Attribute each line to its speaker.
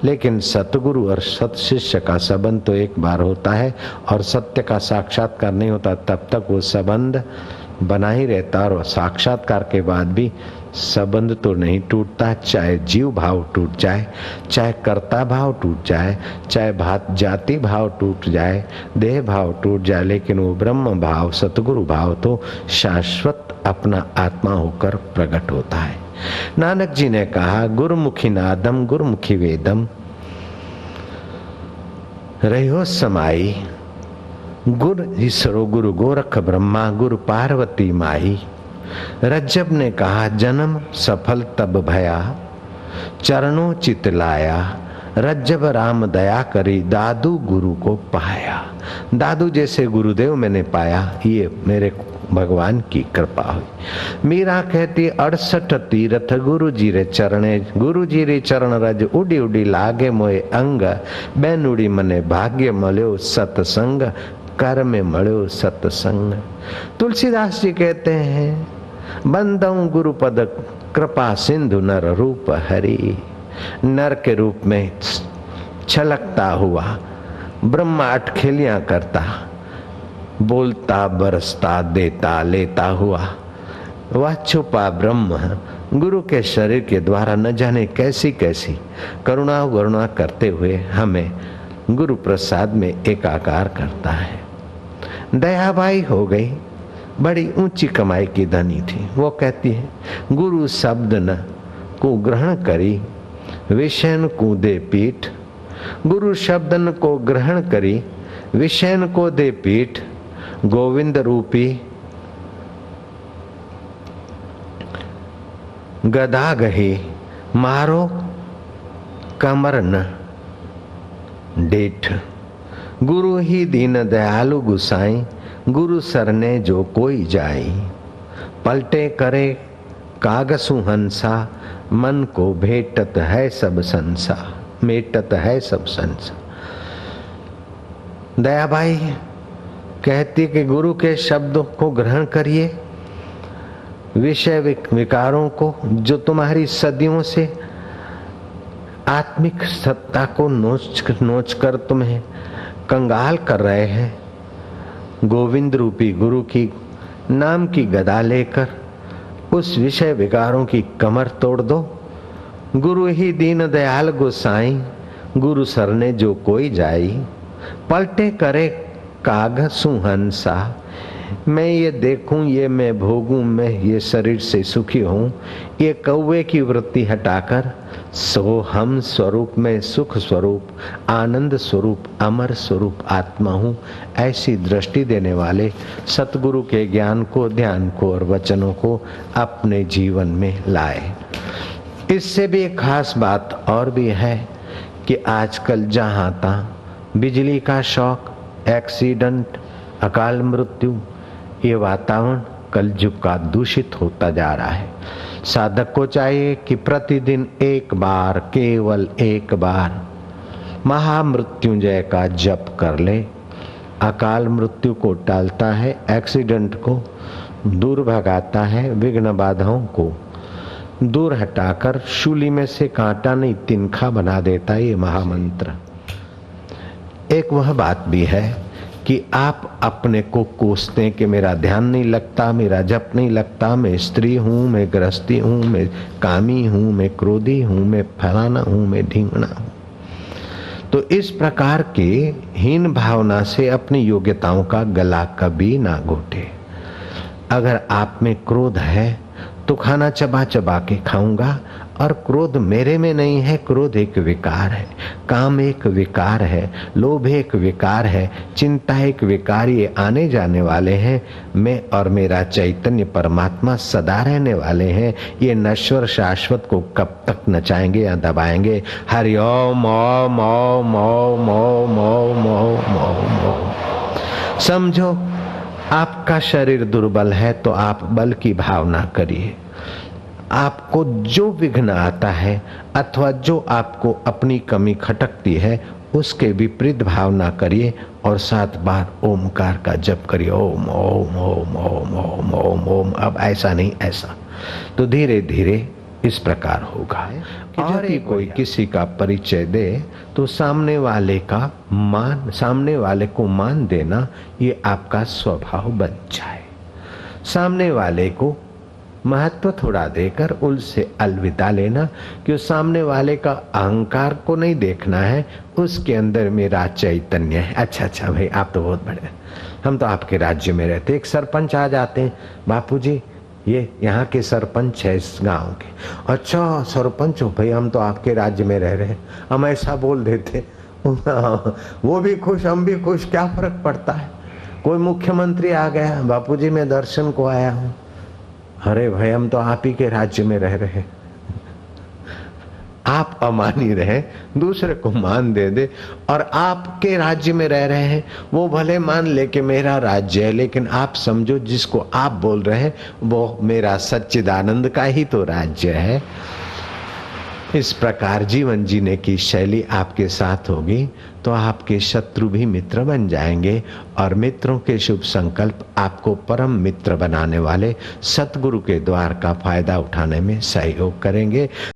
Speaker 1: लेकिन सतगुरु और सत शिष्य का संबंध तो एक बार होता है और सत्य का साक्षात्कार नहीं होता तब तक वो संबंध बना ही रहता, और साक्षात्कार के बाद भी संबंध तो नहीं टूटता। चाहे जीव भाव टूट जाए, चाहे कर्ता भाव टूट जाए, चाहे भात जाति भाव टूट जाए, देह भाव टूट जाए, लेकिन वो ब्रह्म भाव सतगुरु भाव तो शाश्वत अपना आत्मा होकर प्रकट होता है। नानक जी ने कहा, गुरुमुखी नादम गुरुमुखी वेदम रहो समाई, गुरु ईश्वरो गुरु गोरख ब्रह्मा गुरु पार्वती माई। रज्जब ने कहा, जन्म सफल तब भया चरणों चित लाया, रज्जब राम दया करी दादू गुरु को पाया। दादू जैसे गुरुदेव मैंने पाया, ये मेरे भगवान की कृपा हुई। मीरा कहती 68 तीरथ गुरु जी रे चरणे, गुरु जी रे चरण रज उड़ी उड़ी लागे मोए अंग, बेनुड़ी मने भाग्य मल्यो सतसंग, कर में मल्यो सतसंग। तुलसीदास जी कहते हैं, बंदऊ गुरुपद कृपा सिंधु नर रूप हरि। नर के रूप में छलकता हुआ ब्रह्मा अटखेलियां करता, बोलता बरसता देता लेता हुआ वह छुपा ब्रह्म गुरु के शरीर के द्वारा न जाने कैसी कैसी करुणा वरुणा करते हुए हमें गुरु प्रसाद में एकाकार करता है। दयाबाई हो गई, बड़ी ऊंची कमाई की धनी थी। वो कहती है, गुरु शब्द न को ग्रहण करी विषयन को दे पीठ, गुरु शब्दन को ग्रहण करी विषयन को दे पीठ, गोविंद रूपी गदा गही मारो कमर न डेठ। गुरु ही दीन दयालु गुसाई, गुरु सरने जो कोई जाई, पलटे करे कागसु हंसा, मन को भेटत है सब संसा, मेटत है सब संसा। दयाबाई कहती कि गुरु के शब्दों को ग्रहण करिए, विषय विकारों को जो तुम्हारी सदियों से आत्मिक सत्ता को नोच कर तुम्हें कंगाल कर रहे हैं, गोविंद रूपी गुरु की नाम की गदा लेकर उस विषय विकारों की कमर तोड़ दो। गुरु ही दीन दयाल गोसाई, गुरु सरने जो कोई जाई, पलटे करे काग सुहंसा। मैं ये देखूं, ये मैं भोगूं, मैं ये शरीर से सुखी हूं, ये कौवे की वृत्ति हटाकर सो हम स्वरूप में सुख स्वरूप आनंद स्वरूप अमर स्वरूप आत्मा हूं, ऐसी दृष्टि देने वाले सतगुरु के ज्ञान को, ध्यान को और वचनों को अपने जीवन में लाए। इससे भी एक खास बात और भी है कि आजकल जहां तहां बिजली का शौक, एक्सीडेंट, अकाल मृत्यु, ये वातावरण कलयुग का दूषित होता जा रहा है। साधक को चाहिए कि प्रतिदिन एक बार, केवल एक बार महामृत्युंजय का जप कर ले। अकाल मृत्यु को टालता है, एक्सीडेंट को दूर भगाता है, विघ्न बाधाओं को दूर हटाकर शूली में से कांटा नहीं तिनखा बना देता है ये महामंत्र। एक वह बात भी है कि आप अपने को कोसते हैं कि मेरा ध्यान नहीं लगता, मेरा जप नहीं लगता, मैं स्त्री हूँ, मैं गृहस्थी हूँ, मैं कामी हूँ, मैं क्रोधी हूँ, मैं फलाना हूँ, मैं ढींगना हूँ। तो इस प्रकार के हीन भावना से अपनी योग्यताओं का गला कभी ना घोटे। अगर आप में क्रोध है तो खाना चबा चबा के खाऊंगा, और क्रोध मेरे में नहीं है, क्रोध एक विकार है, काम एक विकार है, लोभ एक विकार है, चिंता एक विकार, ये आने जाने वाले हैं। मैं और मेरा चैतन्य परमात्मा सदा रहने वाले हैं। ये नश्वर शाश्वत को कब तक नचाएंगे या दबाएंगे। हरि ओम ओम ओम ओम ओम ओम ओम ओम ओम। समझो आपका शरीर दुर्बल है तो आप बल की भावना करिए। आपको जो विघ्न आता है अथवा जो आपको अपनी कमी खटकती है उसके विपरीत भावना करिए और 7 बार ओमकार का जप करिए। ओम ओम ओम ओम ओम ओम ओम। अब ऐसा नहीं ऐसा, तो धीरे धीरे इस प्रकार होगा कि जब भी कोई किसी का परिचय दे तो सामने वाले को मान देना ये आपका स्वभाव बन जाए। सामने वाले को महत्व थोड़ा देकर उनसे अलविदा लेना, कि सामने वाले का अहंकार को नहीं देखना है, उसके अंदर मेरा चैतन्य है। अच्छा भाई, आप तो बहुत बड़े, हम तो आपके राज्य में रहते। एक सरपंच आ जाते हैं, बापूजी ये यहाँ के सरपंच है इस गांव के। अच्छा सरपंच हो भाई, हम तो आपके राज्य में रह रहे हैं, हम ऐसा बोल देते वो भी खुश, हम भी खुश, क्या फर्क पड़ता है। कोई मुख्यमंत्री आ गया, बापूजी मैं दर्शन को आया हूँ। अरे भाई, हम तो आप ही के राज्य में रह रहे हैं। आप अमानी रहे, दूसरे को मान दे दे, और आपके राज्य में रह रहे हैं, वो भले मान ले कि मेरा राज्य है, लेकिन आप समझो जिसको आप बोल रहे हैं वो मेरा सच्चिदानंद का ही तो राज्य है। इस प्रकार जीवन जीने की शैली आपके साथ होगी तो आपके शत्रु भी मित्र बन जाएंगे, और मित्रों के शुभ संकल्प आपको परम मित्र बनाने वाले सतगुरु के द्वार का फायदा उठाने में सहयोग करेंगे।